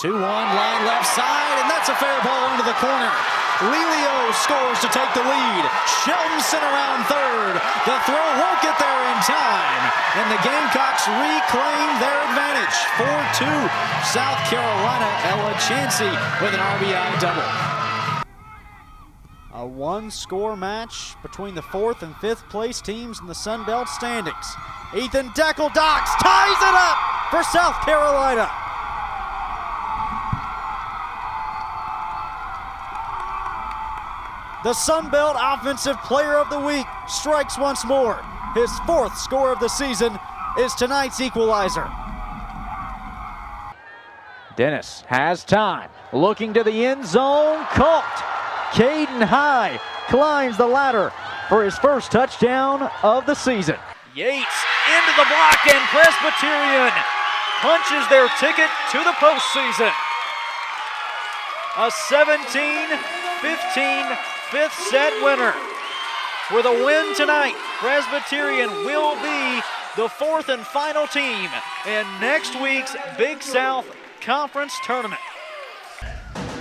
2-1, line left side, and that's a fair ball into the corner. Lelio scores to take the lead. Shelton sent around third. The throw won't get there in time, and the Gamecocks reclaim their advantage. 4-2, South Carolina. Ella Chansey with an RBI double. A one-score match between the 4th and 5th place teams in the Sun Belt standings. Ethan Deckel-Docks ties it up for South Carolina. The Sun Belt Offensive Player of the Week strikes once more. His 4th score of the season is tonight's equalizer. Dennis has time, looking to the end zone, caught. Caden High climbs the ladder for his first touchdown of the season. Yates into the block, and Presbyterian punches their ticket to the postseason. A 17-15 fifth set winner. With a win tonight, Presbyterian will be the 4th and final team in next week's Big South Conference Tournament.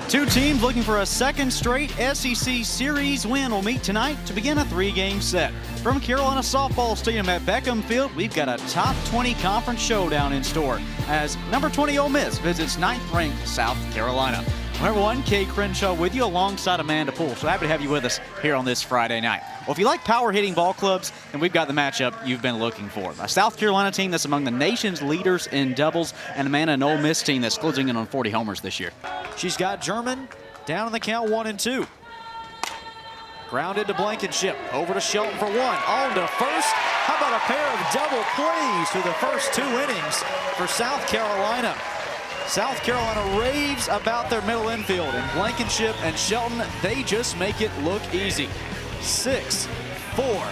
Two teams looking for a second straight SEC Series win will meet tonight to begin a 3-game set. From Carolina Softball Stadium at Beckham Field, we've got a top 20 conference showdown in store as number 20 Ole Miss visits 9th-ranked South Carolina. Number 1, Cade Crenshaw with you alongside Amanda Poole. So happy to have you with us here on this Friday night. Well, if you like power-hitting ball clubs, then we've got the matchup you've been looking for. A South Carolina team that's among the nation's leaders in doubles, and Amanda, an Ole Miss team that's closing in on 40 homers this year. She's got German down in the count 1-2. Grounded to Blankenship, over to Shelton for 1, on to first. How about a pair of double plays through the first 2 innings for South Carolina? South Carolina raves about their middle infield, and Blankenship and Shelton, they just make it look easy. 6, 4,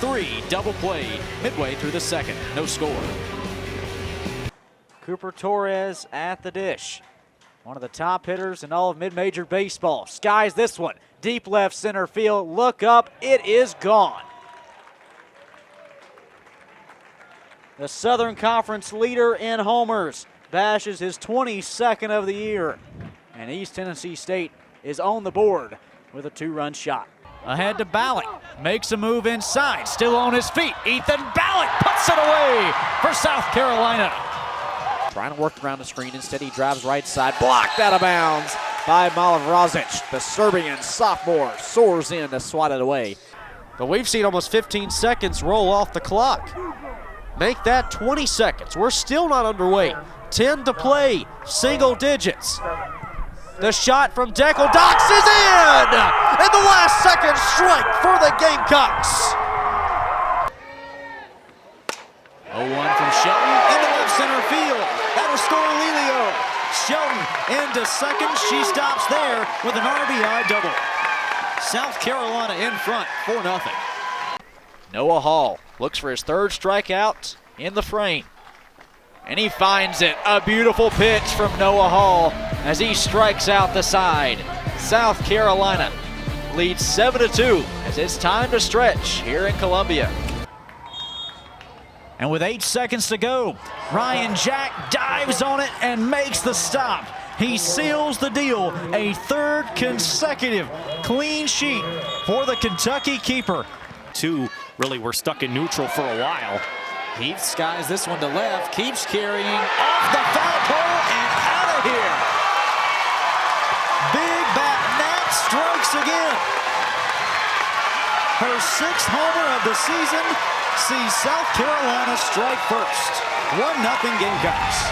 3, double play midway through the second. No score. Cooper Torres at the dish. One of the top hitters in all of mid-major baseball. Skies this one. Deep left center field. Look up. It is gone. The Southern Conference leader in homers bashes his 22nd of the year. And East Tennessee State is on the board with a 2-run shot. Ahead to Ballot, makes a move inside, still on his feet. Ethan Ballot puts it away for South Carolina. Trying to work around the screen. Instead, he drives right side, blocked out of bounds by Malivrazic. The Serbian sophomore soars in to swat it away. But we've seen almost 15 seconds roll off the clock. Make that 20 seconds. We're still not underway. 10 to play, single digits. The shot from Deckel-Docks is in! And the last second strike for the Gamecocks. 0-1 from Shelton into left center field. That'll score Lelio. Shelton into second. She stops there with an RBI double. South Carolina in front, 4-0. Noah Hall looks for his 3rd strikeout in the frame. And he finds it. A beautiful pitch from Noah Hall as he strikes out the side. South Carolina leads 7-2 as it's time to stretch here in Columbia. And with 8 seconds to go, Ryan Jack dives on it and makes the stop. He seals the deal, a 3rd consecutive clean sheet for the Kentucky keeper. 2 really were stuck in neutral for a while. Heath skies this one to left, keeps carrying off the foul pole and out of here. Big bat Nat strikes again. Her 6th homer of the season sees South Carolina strike first. 1-0 Gamecocks.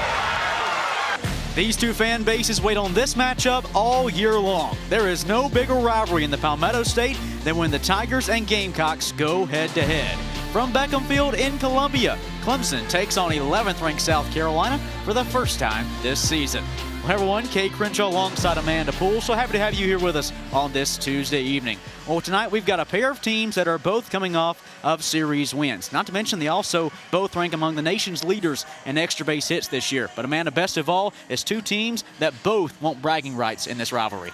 These two fan bases wait on this matchup all year long. There is no bigger rivalry in the Palmetto State than when the Tigers and Gamecocks go head-to-head. From Beckham Field in Columbia, Clemson takes on 11th-ranked South Carolina for the first time this season. Well, everyone, Cade Crenshaw alongside Amanda Poole. So happy to have you here with us on this Tuesday evening. Well, tonight we've got a pair of teams that are both coming off of series wins. Not to mention they also both rank among the nation's leaders in extra base hits this year. But Amanda, best of all, is 2 teams that both want bragging rights in this rivalry.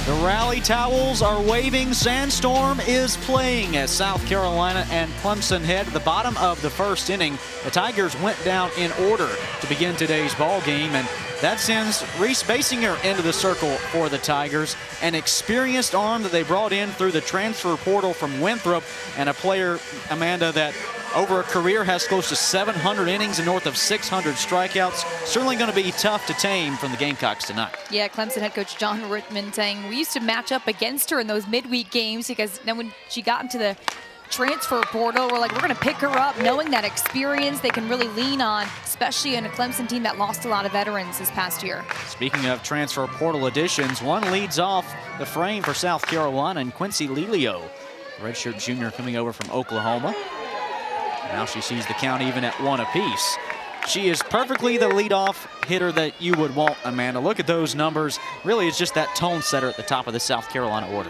The rally towels are waving. Sandstorm is playing as South Carolina and Clemson head to the bottom of the first inning. The Tigers went down in order to begin today's ball game, and that sends Reese Basinger into the circle for the Tigers. An experienced arm that they brought in through the transfer portal from Winthrop, and a player, Amanda, that over a career has close to 700 innings and north of 600 strikeouts. Certainly going to be tough to tame from the Gamecocks tonight. Yeah, Clemson head coach John Rittman saying we used to match up against her in those midweek games, because then when she got into the transfer portal, we're like, we're going to pick her up, knowing that experience they can really lean on, especially in a Clemson team that lost a lot of veterans this past year. Speaking of transfer portal additions, one leads off the frame for South Carolina, and Quincy Lelio, redshirt junior coming over from Oklahoma. Now she sees the count even at 1 apiece. She is perfectly the leadoff hitter that you would want, Amanda. Look at those numbers. Really, it's just that tone setter at the top of the South Carolina order.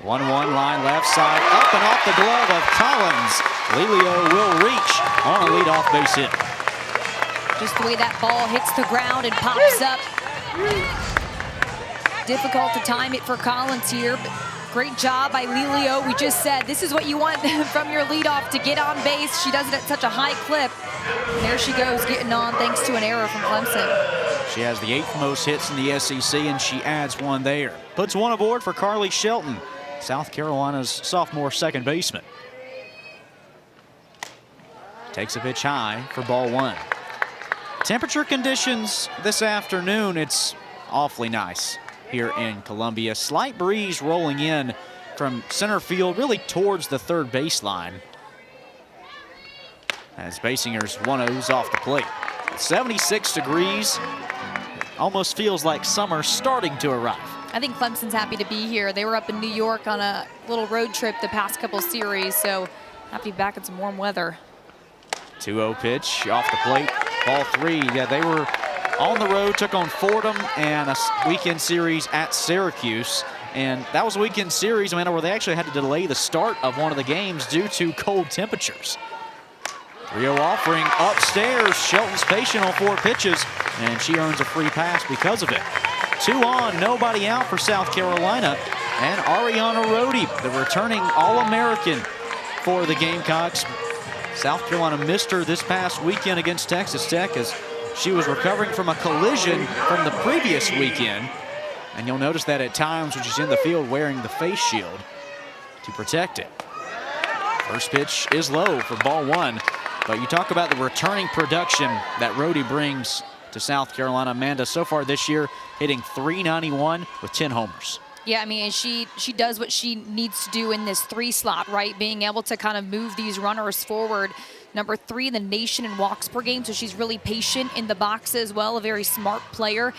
1-1 line left side, up and off the glove of Collins. Lelio will reach on a leadoff base hit. Just the way that ball hits the ground and pops up. Difficult to time it for Collins here, but great job by Lelio. We just said this is what you want from your leadoff, to get on base. She does it at such a high clip. And there she goes, getting on thanks to an error from Clemson. She has the 8th most hits in the SEC, and she adds one there. Puts one aboard for Carly Shelton, South Carolina's sophomore second baseman. Takes a pitch high for ball 1. Temperature conditions this afternoon, it's awfully nice here in Columbia. Slight breeze rolling in from center field, really towards the third baseline, as Basinger's 1-0's off the plate. 76 degrees, almost feels like summer starting to arrive. I think Clemson's happy to be here. They were up in New York on a little road trip the past couple series, so happy to be back in some warm weather. 2-0 pitch off the plate, ball 3. Yeah, they were on the road, took on Fordham and a weekend series at Syracuse. And that was a weekend series, Amanda, where they actually had to delay the start of one of the games due to cold temperatures. 3-0 offering upstairs. Shelton's patient on 4 pitches, and she earns a free pass because of it. 2 on, nobody out for South Carolina. And Ariana Rhodey, the returning All-American for the Gamecocks. South Carolina missed her this past weekend against Texas Tech as she was recovering from a collision from the previous weekend. And you'll notice that at times when she's in the field wearing the face shield to protect it. First pitch is low for ball 1. But you talk about the returning production that Rhodey brings to South Carolina. Amanda, so far this year, hitting .391 with 10 homers. Yeah, I mean, she does what she needs to do in this 3 slot, right? Being able to kind of move these runners forward. Number 3 in the nation in walks per game, so she's really patient in the box as well, a very smart player.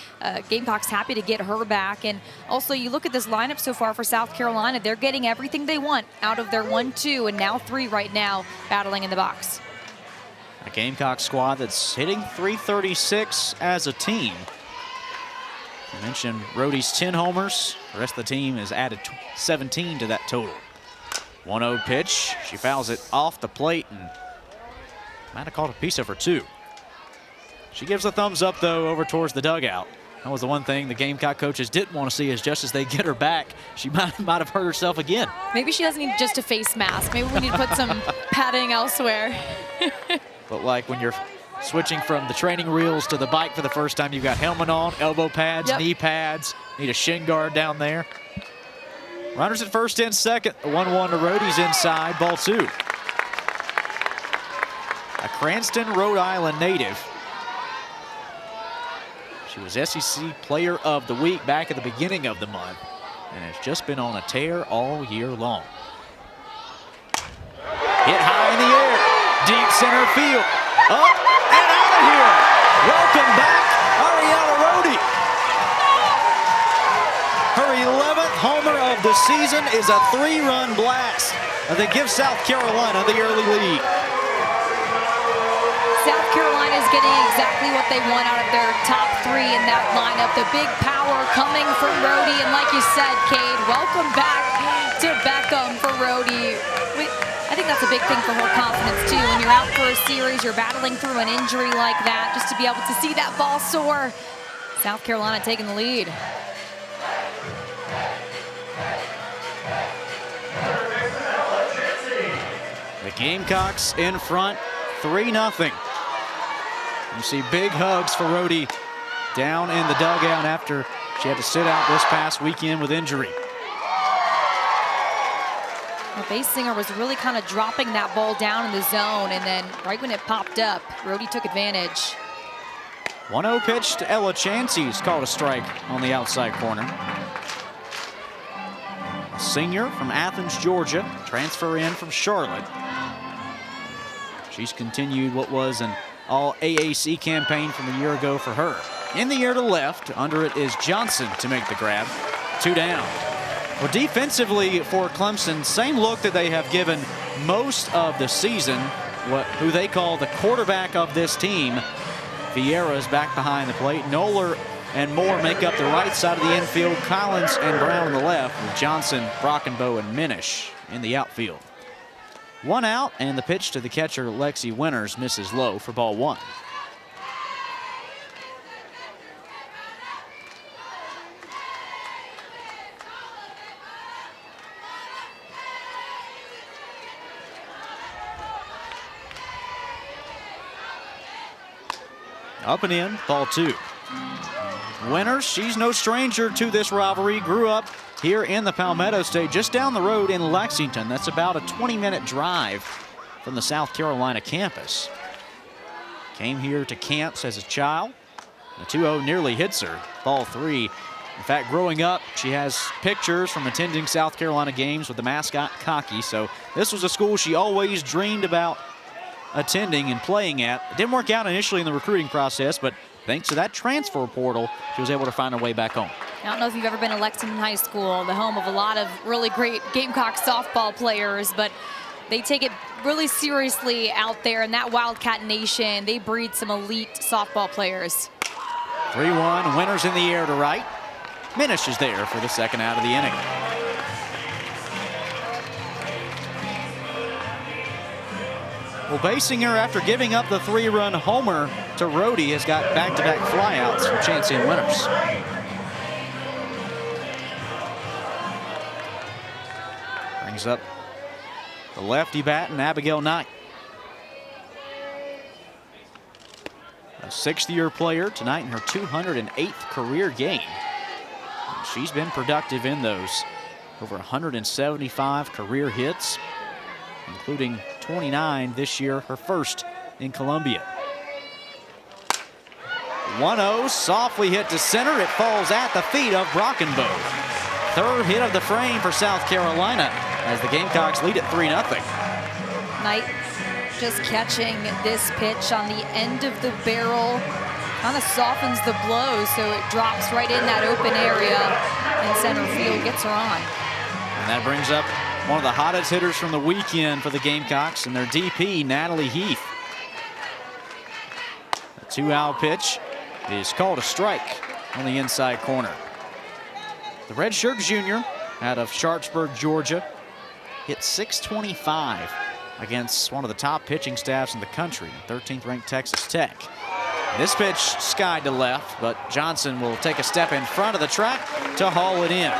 Gamecocks happy to get her back. And also, you look at this lineup so far for South Carolina, they're getting everything they want out of their 1-2 and now 3 right now battling in the box. A Gamecock squad that's hitting .336 as a team. I mentioned Rhodey's 10 homers. The rest of the team has added 17 to that total. 1-0 pitch. She fouls it off the plate and might have caught a piece of her too. She gives a thumbs up though over towards the dugout. That was the one thing the Gamecock coaches didn't want to see, is just as they get her back, she might have hurt herself again. Maybe she doesn't need just a face mask. Maybe we need to put some padding elsewhere. But like when you're switching from the training reels to the bike for the first time, you've got helmet on, elbow pads, knee pads, need a shin guard down there. Runners at first and second. 1-1 to Rhodey's inside, ball 2. A Cranston, Rhode Island native. She was SEC Player of the Week back at the beginning of the month and has just been on a tear all year long. Hit high in the air, deep center field, up and out of here. Welcome back, Ariana Rhodey. Her 11th homer of the season is a 3-run blast that gives South Carolina the early lead. South Carolina is getting exactly what they want out of their top 3 in that lineup. The big power coming from Rhodey, and like you said, Cade, welcome back to Beckham for Rhodey. I think that's a big thing for her confidence too. When you're out for a series, you're battling through an injury like that, just to be able to see that ball soar South Carolina taking the lead. The Gamecocks in front, 3-0. You see big hugs for Rhodey down in the dugout after she had to sit out this past weekend with injury. Well, Basinger was really kind of dropping that ball down in the zone, and then right when it popped up, Rhodey took advantage. 1-0 pitch to Ella Chansey's called a strike on the outside corner. A senior from Athens, Georgia, transfer in from Charlotte. She's continued what was an all-AAC campaign from a year ago for her. In the air to left, under it is Johnson to make the grab. 2 down. Well, defensively for Clemson, same look that they have given most of the season, who they call the quarterback of this team. Vieira is back behind the plate. Noller and Moore make up the right side of the infield. Collins and Brown on the left, with Johnson, Brockenbow, and Minish in the outfield. 1 out, and the pitch to the catcher, Lexi Winters, misses low for ball 1. Up and in, ball 2. Winters, she's no stranger to this rivalry. Grew up here in the Palmetto State, just down the road in Lexington. That's about a 20-minute drive from the South Carolina campus. Came here to camps as a child. The 2-0 nearly hits her. Ball 3. In fact, growing up, she has pictures from attending South Carolina games with the mascot Cocky. So this was a school she always dreamed about attending and playing at. It didn't work out initially in the recruiting process, but thanks to that transfer portal, she was able to find her way back home. I don't know if you've ever been to Lexington High School, the home of a lot of really great Gamecock softball players, but they take it really seriously out there in that Wildcat Nation. They breed some elite softball players. 3-1, Winters in the air to right. Minish is there for the second out of the inning. Well, Basinger, after giving up the 3-run homer to Rhodey, has got back-to-back flyouts from Chansey and Winters. Brings up the lefty bat and Abigail Knight. A 6th-year player tonight in her 208th career game. She's been productive in those. Over 175 career hits, including 29 this year, her first in Columbia. 1-0, softly hit to center. It falls at the feet of Brockenbow. 3rd hit of the frame for South Carolina as the Gamecocks lead at 3-0. Knight just catching this pitch on the end of the barrel. Kind of softens the blow, so it drops right in that open area in center field, gets her on. And that brings up one of the hottest hitters from the weekend for the Gamecocks and their DP, Natalie Heath. A 2-out pitch is called a strike on the inside corner. The redshirt junior out of Sharpsburg, Georgia, hit .625 against one of the top pitching staffs in the country, 13th ranked Texas Tech. This pitch skied to left, but Johnson will take a step in front of the track to haul it in.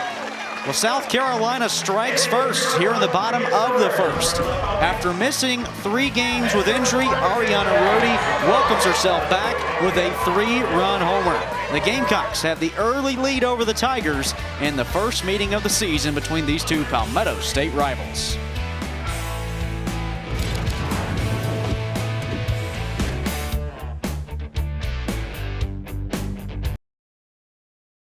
Well, South Carolina strikes first here in the bottom of the 1st. After missing 3 games with injury, Ariana Rhodey welcomes herself back with a 3-run homer. The Gamecocks have the early lead over the Tigers in the first meeting of the season between these two Palmetto State rivals.